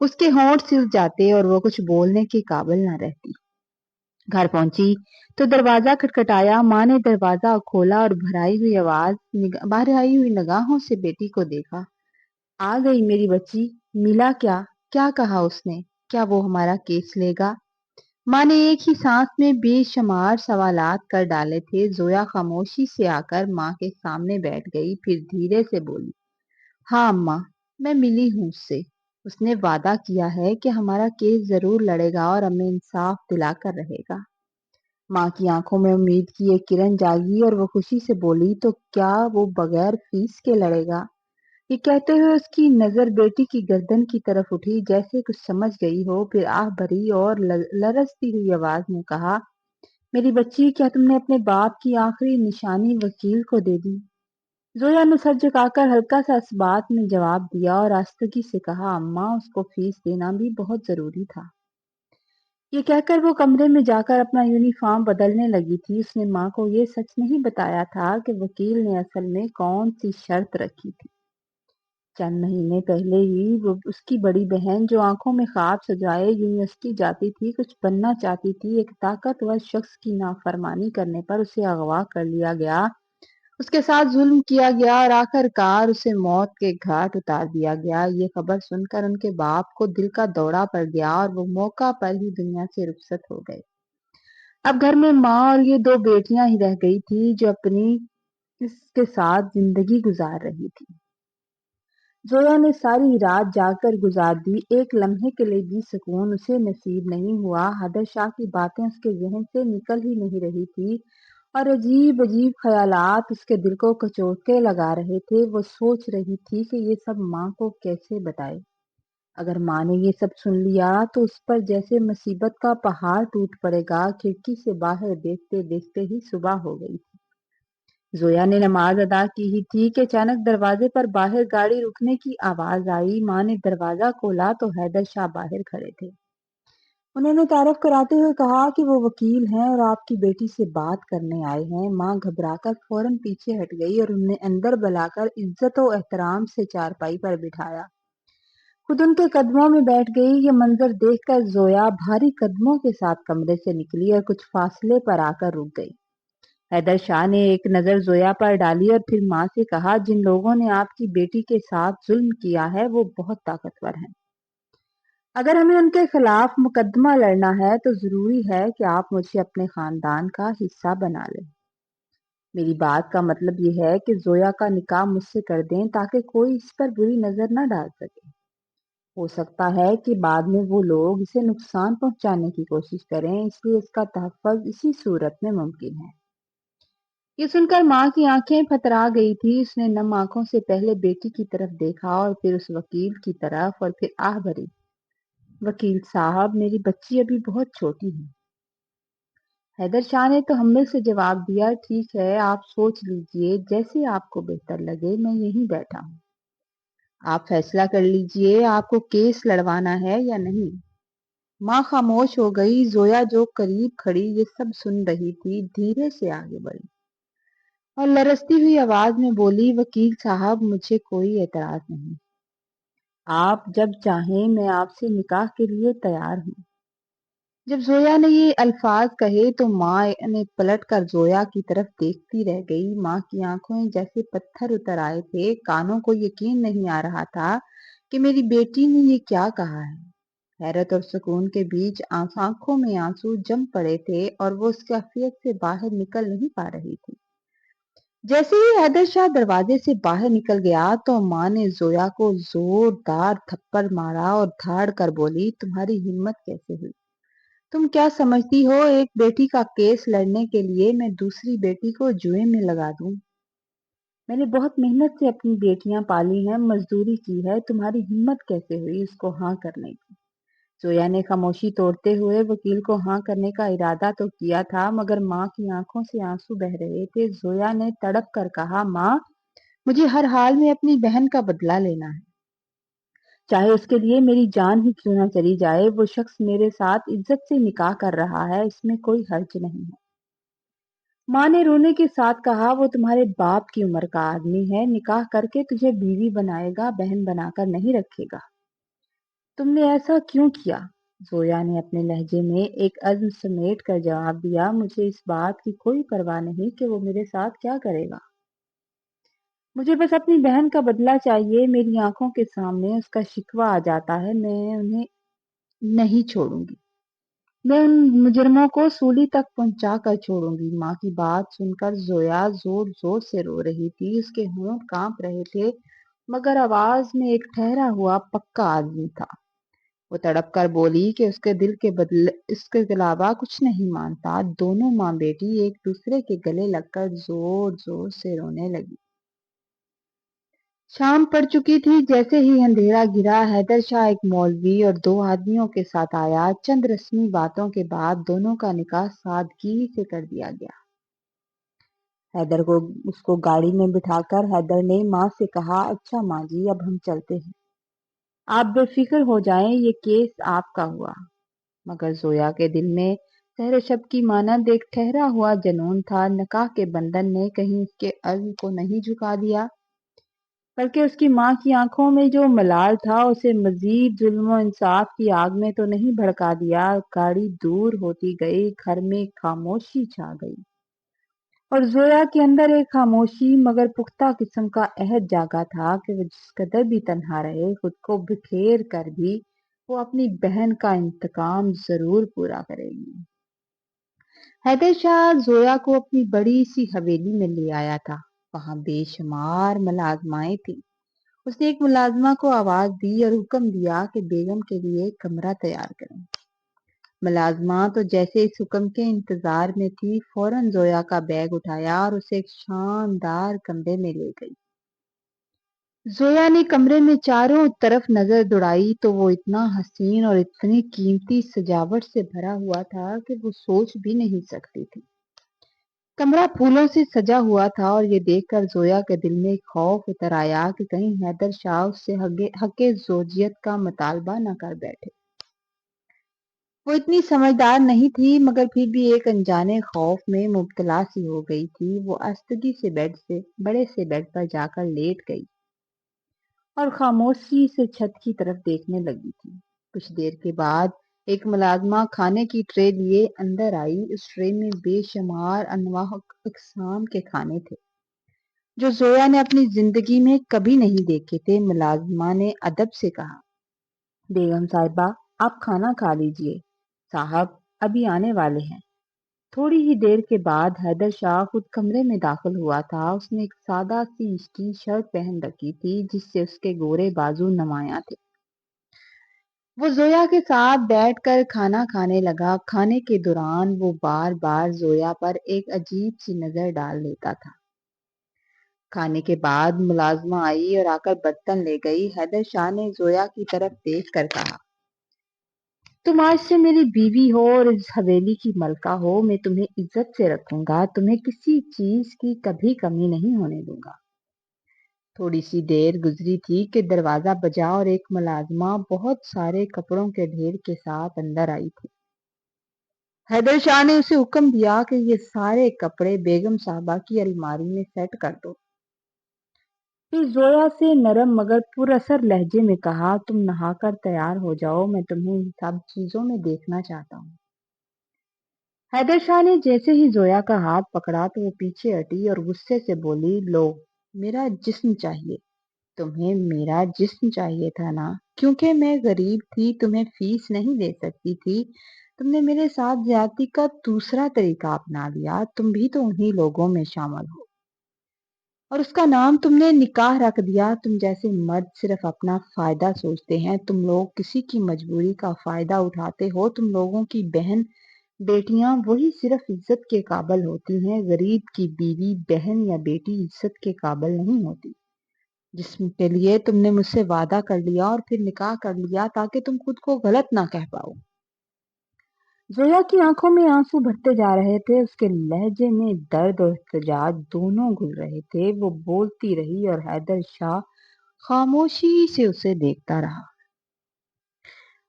اس کے ہونٹ سل جاتے اور وہ کچھ بولنے کے قابل نہ رہتی۔ گھر پہنچی تو دروازہ کھٹکھٹایا۔ ماں نے دروازہ کھولا اور بھرائی ہوئی نگاہوں سے بیٹی کو دیکھا۔ آ گئی میری بچی، ملا کیا؟ کیا کہا اس نے؟ کیا وہ ہمارا کیس لے گا؟ ماں نے ایک ہی سانس میں بے شمار سوالات کر ڈالے تھے۔ زویا خاموشی سے آ کر ماں کے سامنے بیٹھ گئی، پھر دھیرے سے بولی، ہاں اماں، میں ملی ہوں اس سے۔ اس نے وعدہ کیا ہے کہ ہمارا کیس ضرور لڑے گا اور ہمیں انصاف دلا کر رہے گا۔ ماں کی آنکھوں میں امید کی ایک کرن جاگی اور وہ خوشی سے بولی، تو کیا وہ بغیر فیس کے لڑے گا؟ یہ کہتے ہوئے اس کی نظر بیٹی کی گردن کی طرف اٹھی، جیسے کچھ سمجھ گئی ہو، پھر آہ بھری اور لرزتی ہوئی آواز میں کہا، میری بچی، کیا تم نے اپنے باپ کی آخری نشانی وکیل کو دے دی؟ زویا نے سر جھکا کر ہلکا سا اس بات میں جواب دیا اور آستگی سے کہا، اماں، اس کو فیس دینا بھی بہت ضروری تھا۔ یہ کہہ کر وہ کمرے میں جا کر اپنا یونیفارم بدلنے لگی تھی۔ اس نے ماں کو یہ سچ نہیں بتایا تھا کہ وکیل نے اصل میں کون سی شرط رکھی تھی۔ چند مہینے پہلے ہی وہ اس کی بڑی بہن، جو آنکھوں میں خواب سجائے یونیورسٹی جاتی تھی، کچھ بننا چاہتی تھی، ایک طاقتور شخص کی نافرمانی کرنے پر اسے اغوا کر لیا گیا، اس کے ساتھ ظلم کیا گیا اور آخر کار اسے موت کے گھاٹ اتار دیا گیا۔ یہ خبر سن کر ان کے باپ کو دل کا دورہ پڑ گیا اور وہ موقع پر ہی دنیا سے رخصت ہو گئے۔ اب گھر میں ماں اور یہ دو بیٹیاں ہی رہ گئی تھی جو اپنی اس کے ساتھ زندگی گزار رہی تھی۔ زویا نے ساری رات جاگ کر گزار دی، ایک لمحے کے لیے بھی سکون اسے نصیب نہیں ہوا۔ حیدر شاہ کی باتیں اس کے ذہن سے نکل ہی نہیں رہی تھی اور عجیب عجیب خیالات اس کے دل کو کچوٹے لگا رہے تھے۔ وہ سوچ رہی تھی کہ یہ سب ماں کو کیسے بتائے۔ اگر ماں نے یہ سب سن لیا تو اس پر جیسے مصیبت کا پہاڑ ٹوٹ پڑے گا۔ کھڑکی سے باہر دیکھتے دیکھتے ہی صبح ہو گئی تھی۔ زویا نے نماز ادا کی ہی تھی کہ اچانک دروازے پر باہر گاڑی رکنے کی آواز آئی۔ ماں نے دروازہ کھولا تو حیدر شاہ باہر کھڑے تھے۔ انہوں نے تعارف کراتے ہوئے کہا کہ وہ وکیل ہیں اور آپ کی بیٹی سے بات کرنے آئے ہیں۔ ماں گھبرا کر فوراً پیچھے ہٹ گئی اور انہیں اندر بلا کر عزت و احترام سے چارپائی پر بٹھایا، خود ان کے قدموں میں بیٹھ گئی۔ یہ منظر دیکھ کر زویا بھاری قدموں کے ساتھ کمرے سے نکلی اور کچھ فاصلے پر آ کر رک گئی۔ حیدر شاہ نے ایک نظر زویا پر ڈالی اور پھر ماں سے کہا، جن لوگوں نے آپ کی بیٹی کے ساتھ ظلم کیا ہے وہ بہت طاقتور ہیں۔ اگر ہمیں ان کے خلاف مقدمہ لڑنا ہے تو ضروری ہے کہ آپ مجھے اپنے خاندان کا حصہ بنا لیں۔ میری بات کا مطلب یہ ہے کہ زویا کا نکاح مجھ سے کر دیں تاکہ کوئی اس پر بری نظر نہ ڈال سکے۔ ہو سکتا ہے کہ بعد میں وہ لوگ اسے نقصان پہنچانے کی کوشش کریں، اس لیے اس کا تحفظ اسی صورت میں ممکن ہے۔ یہ سن کر ماں کی آنکھیں پھترا گئی تھی۔ اس نے نم آنکھوں سے پہلے بیٹی کی طرف دیکھا اور پھر اس وکیل کی طرف اور پھر آہ بھری، وکیل صاحب، میری بچی ابھی بہت چھوٹی ہے۔ حیدر شاہ نے تو حمل سے جواب دیا، ٹھیک ہے، آپ سوچ لیجئے، جیسے آپ کو بہتر لگے، میں یہیں بیٹھا ہوں۔ آپ فیصلہ کر لیجئے، آپ کو کیس لڑوانا ہے یا نہیں۔ ماں خاموش ہو گئی۔ زویا جو قریب کھڑی یہ سب سن رہی تھی، دھیرے سے آگے بڑھی اور لرزتی ہوئی آواز میں بولی، وکیل صاحب، مجھے کوئی اعتراض نہیں۔ آپ جب چاہیں میں آپ سے نکاح کے لیے تیار ہوں۔ جب زویا نے یہ الفاظ کہے تو ماں نے پلٹ کر زویا کی طرف دیکھتی رہ گئی۔ ماں کی آنکھوں جیسے پتھر اتر آئے تھے، کانوں کو یقین نہیں آ رہا تھا کہ میری بیٹی نے یہ کیا کہا ہے۔ حیرت اور سکون کے بیچ آنکھوں میں آنسو جم پڑے تھے اور وہ اس کیفیت سے باہر نکل نہیں پا رہی تھی۔ جیسے ہی حیدر شاہ دروازے سے باہر نکل گیا تو ماں نے زویا کو زوردار تھپڑ مارا اور دھاڑ کر بولی، تمہاری ہمت کیسے ہوئی؟ تم کیا سمجھتی ہو ایک بیٹی کا کیس لڑنے کے لیے میں دوسری بیٹی کو جوئے میں لگا دوں؟ میں نے بہت محنت سے اپنی بیٹیاں پالی ہیں، مزدوری کی ہے، تمہاری ہمت کیسے ہوئی اس کو ہاں کرنے کی؟ زویا نے خاموشی توڑتے ہوئے وکیل کو ہاں کرنے کا ارادہ تو کیا تھا، مگر ماں کی آنکھوں سے آنسو بہہ رہے تھے۔ زویا نے تڑپ کر کہا، ماں، مجھے ہر حال میں اپنی بہن کا بدلہ لینا ہے، چاہے اس کے لیے میری جان ہی کیوں نہ چلی جائے۔ وہ شخص میرے ساتھ عزت سے نکاح کر رہا ہے، اس میں کوئی حرج نہیں ہے۔ ماں نے رونے کے ساتھ کہا، وہ تمہارے باپ کی عمر کا آدمی ہے، نکاح کر کے تجھے بیوی بنائے گا، بہن بنا کر نہیں رکھے گا۔ تم نے ایسا کیوں کیا؟ زویا نے اپنے لہجے میں ایک عزم سمیٹ کر جواب دیا، مجھے اس بات کی کوئی پرواہ نہیں کہ وہ میرے ساتھ کیا کرے گا۔ مجھے بس اپنی بہن کا بدلہ چاہیے، میری آنکھوں کے سامنے اس کا شکوہ آ جاتا ہے، میں انہیں نہیں چھوڑوں گی۔ میں ان مجرموں کو سولی تک پہنچا کر چھوڑوں گی۔ ماں کی بات سن کر زویا زور زور سے رو رہی تھی، اس کے ہونٹ کانپ رہے تھے، مگر آواز میں ایک ٹھہرا ہوا پکا آدمی تھا۔ وہ تڑپ کر بولی کہ اس کے دل کے بدلے اس کے علاوہ کچھ نہیں مانتا۔ دونوں ماں بیٹی ایک دوسرے کے گلے لگ کر زور زور سے رونے لگی۔ شام پڑ چکی تھی، جیسے ہی اندھیرا گرا حیدر شاہ ایک مولوی اور 2 آدمیوں کے ساتھ آیا۔ چند رسمی باتوں کے بعد دونوں کا نکاح سادگی سے کر دیا گیا۔ اس کو گاڑی میں بٹھا کر حیدر نے ماں سے کہا، اچھا ماں جی، اب ہم چلتے ہیں، آپ بے فکر ہو جائیں، یہ کیس آپ کا ہوا۔ مگر زویا کے دل میں سحر شب کی مانند ایک ٹھہرا ہوا جنون تھا۔ نکاح کے بندھن نے کہیں اس کے عزم کو نہیں جھکا دیا، بلکہ اس کی ماں کی آنکھوں میں جو ملال تھا اسے مزید ظلم و انصاف کی آگ میں تو نہیں بھڑکا دیا۔ گاڑی دور ہوتی گئی، گھر میں خاموشی چھا گئی، اور زویا کے اندر ایک خاموشی مگر پختہ قسم کا عہد جاگا تھا کہ وہ جس قدر بھی تنہا رہے، خود کو بکھیر کر بھی وہ اپنی بہن کا انتقام ضرور پورا کرے گی۔ حیدر شاہ زویا کو اپنی بڑی سی حویلی میں لے آیا تھا۔ وہاں بے شمار ملازمائیں تھیں۔ اس نے ایک ملازمہ کو آواز دی اور حکم دیا کہ بیگم کے لیے کمرہ تیار کریں۔ ملازمہ تو جیسے اس حکم کے انتظار میں تھی، فوراً زویا کا بیگ اٹھایا اور اسے ایک شاندار کمرے میں لے گئی۔ زویا نے کمرے میں چاروں طرف نظر دوڑائی تو وہ اتنا حسین اور اتنی قیمتی سجاوٹ سے بھرا ہوا تھا کہ وہ سوچ بھی نہیں سکتی تھی۔ کمرہ پھولوں سے سجا ہوا تھا اور یہ دیکھ کر زویا کے دل میں ایک خوف اتر آیا کہ کہیں حیدر شاہ اس سے حق زوجیت کا مطالبہ نہ کر بیٹھے۔ وہ اتنی سمجھدار نہیں تھی، مگر پھر بھی ایک انجانے خوف میں مبتلا سی ہو گئی تھی۔ وہ آہستگی سے بڑے سے بیڈ پر جا کر لیٹ گئی اور خاموشی سے چھت کی طرف دیکھنے لگی تھی۔ کچھ دیر کے بعد ایک ملازمہ کھانے کی ٹرے لیے اندر آئی۔ اس ٹرے میں بے شمار انواع اقسام کے کھانے تھے جو زویا نے اپنی زندگی میں کبھی نہیں دیکھے تھے۔ ملازمہ نے ادب سے کہا، بیگم صاحبہ، آپ کھانا کھا لیجئے، صاحب ابھی آنے والے ہیں۔ تھوڑی ہی دیر کے بعد حیدر شاہ خود کمرے میں داخل ہوا تھا۔ اس نے ایک سادہ سی ٹی شرٹ پہن رکھی تھی جس سے اس کے گورے بازو نمایاں تھے۔ وہ زویا کے ساتھ بیٹھ کر کھانا کھانے لگا۔ کھانے کے دوران وہ بار بار زویا پر ایک عجیب سی نظر ڈال لیتا تھا۔ کھانے کے بعد ملازمہ آئی اور آ کر برتن لے گئی۔ حیدر شاہ نے زویا کی طرف دیکھ کر کہا، تم آج سے میری بیوی ہو اور اس حویلی کی ملکہ ہو، میں تمہیں عزت سے رکھوں گا، تمہیں کسی چیز کی کبھی کمی نہیں ہونے دوں گا۔ تھوڑی سی دیر گزری تھی کہ دروازہ بجا اور ایک ملازمہ بہت سارے کپڑوں کے ڈھیر کے ساتھ اندر آئی تھی۔ حیدر شاہ نے اسے حکم دیا کہ یہ سارے کپڑے بیگم صاحبہ کی الماری میں سیٹ کر دو۔ پھر زویا سے نرم مگر پر اثر لہجے میں کہا، تم نہا کر تیار ہو جاؤ، میں تمہیں ان سب چیزوں میں دیکھنا چاہتا ہوں۔ حیدر شاہ نے جیسے ہی زویا کا ہاتھ پکڑا تو وہ پیچھے ہٹی اور غصے سے بولی، لو، میرا جسم چاہیے۔ تمہیں میرا جسم چاہیے تھا نا؟ کیونکہ میں غریب تھی، تمہیں فیس نہیں دے سکتی تھی، تم نے میرے ساتھ زیادتی کا دوسرا طریقہ اپنا لیا۔ تم بھی تو انہی لوگوں میں شامل ہو اور اس کا نام تم نے نکاح رکھ دیا۔ تم جیسے مرد صرف اپنا فائدہ سوچتے ہیں، تم لوگ کسی کی مجبوری کا فائدہ اٹھاتے ہو۔ تم لوگوں کی بہن بیٹیاں وہی صرف عزت کے قابل ہوتی ہیں، غریب کی بیوی، بہن یا بیٹی عزت کے قابل نہیں ہوتی۔ جسم کے لیے تم نے مجھ سے وعدہ کر لیا اور پھر نکاح کر لیا تاکہ تم خود کو غلط نہ کہہ پاؤ۔ زویا کی آنکھوں میں آنسو بھرتے جا رہے تھے، اس کے لہجے میں درد اور احتجاج دونوں گھل رہے تھے۔ وہ بولتی رہی اور حیدر شاہ خاموشی سے اسے دیکھتا رہا۔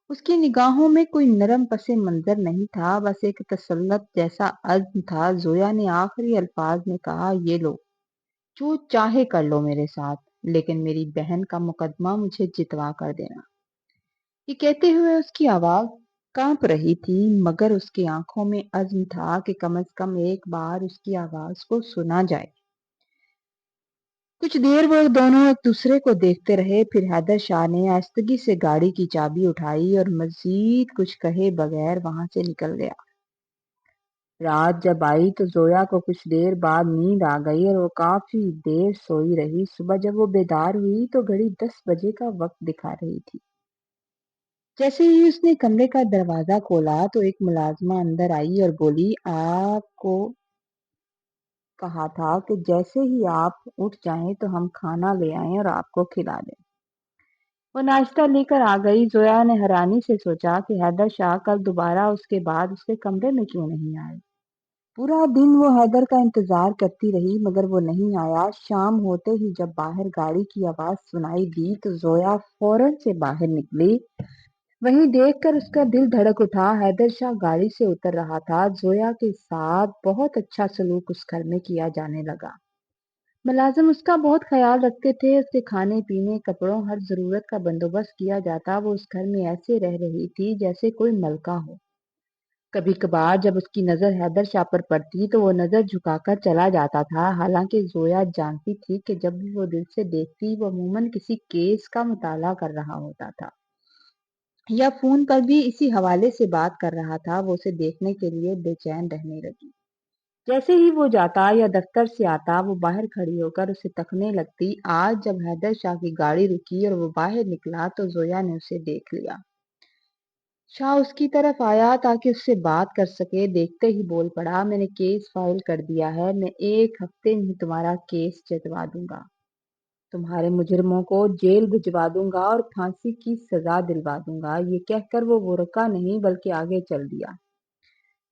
اس کی نگاہوں میں کوئی نرم پس منظر نہیں تھا، بس ایک تسلط جیسا عزم تھا۔ زویا نے آخری الفاظ میں کہا، یہ لو، جو چاہے کر لو میرے ساتھ، لیکن میری بہن کا مقدمہ مجھے جتوا کر دینا۔ یہ کہتے ہوئے اس کی آواز کانپ رہی تھی، مگر اس کی آنکھوں میں عزم تھا کہ کم از کم ایک بار اس کی آواز کو سنا جائے۔ کچھ دیر وہ دونوں ایک دوسرے کو دیکھتے رہے، پھر حیدر شاہ نے آہستگی سے گاڑی کی چابی اٹھائی اور مزید کچھ کہے بغیر وہاں سے نکل گیا۔ رات جب آئی تو زویا کو کچھ دیر بعد نیند آ گئی اور وہ کافی دیر سوئی رہی۔ صبح جب وہ بیدار ہوئی تو گھڑی 10 بجے کا وقت دکھا رہی تھی۔ جیسے ہی اس نے کمرے کا دروازہ کھولا تو ایک ملازمہ اندر آئی اور بولی، آپ کو کہا تھا کہ جیسے ہی آپ اٹھ جائیں تو ہم کھانا لے آئیں اور آپ کو کھلا دیں۔ وہ ناشتہ لے کر آ گئی۔ زویا نے حیرانی سے سوچا کہ حیدر شاہ کل دوبارہ اس کے بعد اس کے کمرے میں کیوں نہیں آئے۔ پورا دن وہ حیدر کا انتظار کرتی رہی مگر وہ نہیں آیا۔ شام ہوتے ہی جب باہر گاڑی کی آواز سنائی دی تو زویا فوراً سے باہر نکلی۔ وہیں دیکھ کر اس کا دل دھڑک اٹھا۔ حیدر شاہ گاڑی سے اتر رہا تھا۔ زویا کے ساتھ بہت اچھا سلوک اس گھر میں کیا جانے لگا۔ ملازم اس کا بہت خیال رکھتے تھے، اس کے کھانے پینے، کپڑوں، ہر ضرورت کا بندوبست کیا جاتا۔ وہ اس گھر میں ایسے رہ رہی تھی جیسے کوئی ملکہ ہو۔ کبھی کبھار جب اس کی نظر حیدر شاہ پر پڑتی تو وہ نظر جھکا کر چلا جاتا تھا، حالانکہ زویا جانتی تھی کہ جب بھی وہ دل سے دیکھتی وہ عموماً کسی کیس کا مطالعہ کر رہا ہوتا تھا یا فون پر بھی اسی حوالے سے بات کر رہا تھا۔ وہ اسے دیکھنے کے لیے بے چین رہنے لگی۔ جیسے ہی وہ جاتا یا دفتر سے آتا وہ باہر کھڑی ہو کر اسے تکنے لگتی۔ آج جب حیدر شاہ کی گاڑی رکی اور وہ باہر نکلا تو زویا نے اسے دیکھ لیا۔ شاہ اس کی طرف آیا تاکہ اس سے بات کر سکے۔ دیکھتے ہی بول پڑا، میں نے کیس فائل کر دیا ہے، میں 1 ہفتے میں تمہارا کیس جتوا دوں گا، تمہارے مجرموں کو جیل بھجوا دوں گا اور پھانسی کی سزا دلوا دوں گا۔ یہ کہہ کر وہ رکا نہیں بلکہ آگے چل دیا۔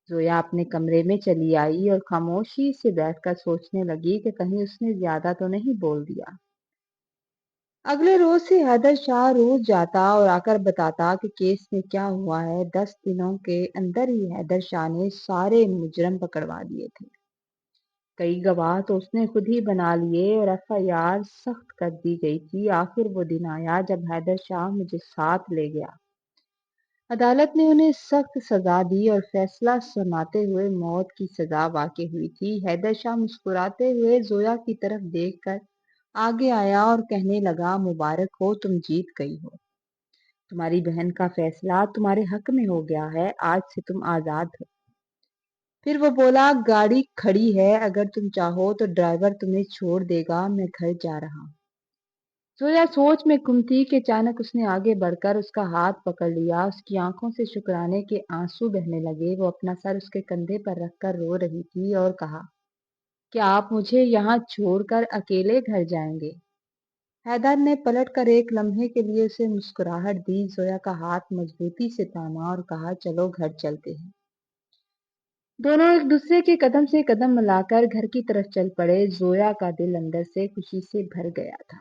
زویا اپنے کمرے میں چلی آئی اور خاموشی سے بیٹھ کر سوچنے لگی کہ کہیں اس نے زیادہ تو نہیں بول دیا۔ اگلے روز سے حیدر شاہ روز جاتا اور آ کر بتاتا کہ کیس میں کیا ہوا ہے۔ 10 دنوں کے اندر ہی حیدر شاہ نے سارے مجرم پکڑوا دیے تھے۔ کئی گواہ تو اس نے خود ہی بنا لیے اور FIR سخت کر دی گئی تھی۔ آخر وہ دن آیا جب حیدر شاہ مجھے ساتھ لے گیا۔ عدالت نے انہیں سخت سزا دی اور فیصلہ سناتے ہوئے موت کی سزا واقع ہوئی تھی۔ حیدر شاہ مسکراتے ہوئے زویا کی طرف دیکھ کر آگے آیا اور کہنے لگا، مبارک ہو، تم جیت گئی ہو، تمہاری بہن کا فیصلہ تمہارے حق میں ہو گیا ہے، آج سے تم آزاد ہو۔ پھر وہ بولا، گاڑی کھڑی ہے، اگر تم چاہو تو ڈرائیور تمہیں چھوڑ دے گا، میں گھر جا رہا ہوں۔ زویا سوچ میں گم تھی کہ اچانک اس نے آگے بڑھ کر اس کا ہاتھ پکڑ لیا۔ اس کی آنکھوں سے شکرانے کے آنسو بہنے لگے۔ وہ اپنا سر اس کے کندھے پر رکھ کر رو رہی تھی اور کہا، کیا آپ مجھے یہاں چھوڑ کر اکیلے گھر جائیں گے؟ حیدر نے پلٹ کر ایک لمحے کے لیے اسے مسکراہٹ دی۔ زویا کا ہاتھ مضبوطی سے تھاما اور کہا، چلو گھر چلتے ہیں۔ دونوں ایک دوسرے کے قدم سے قدم ملا کر گھر کی طرف چل پڑے۔ زویا کا دل اندر سے خوشی سے بھر گیا تھا۔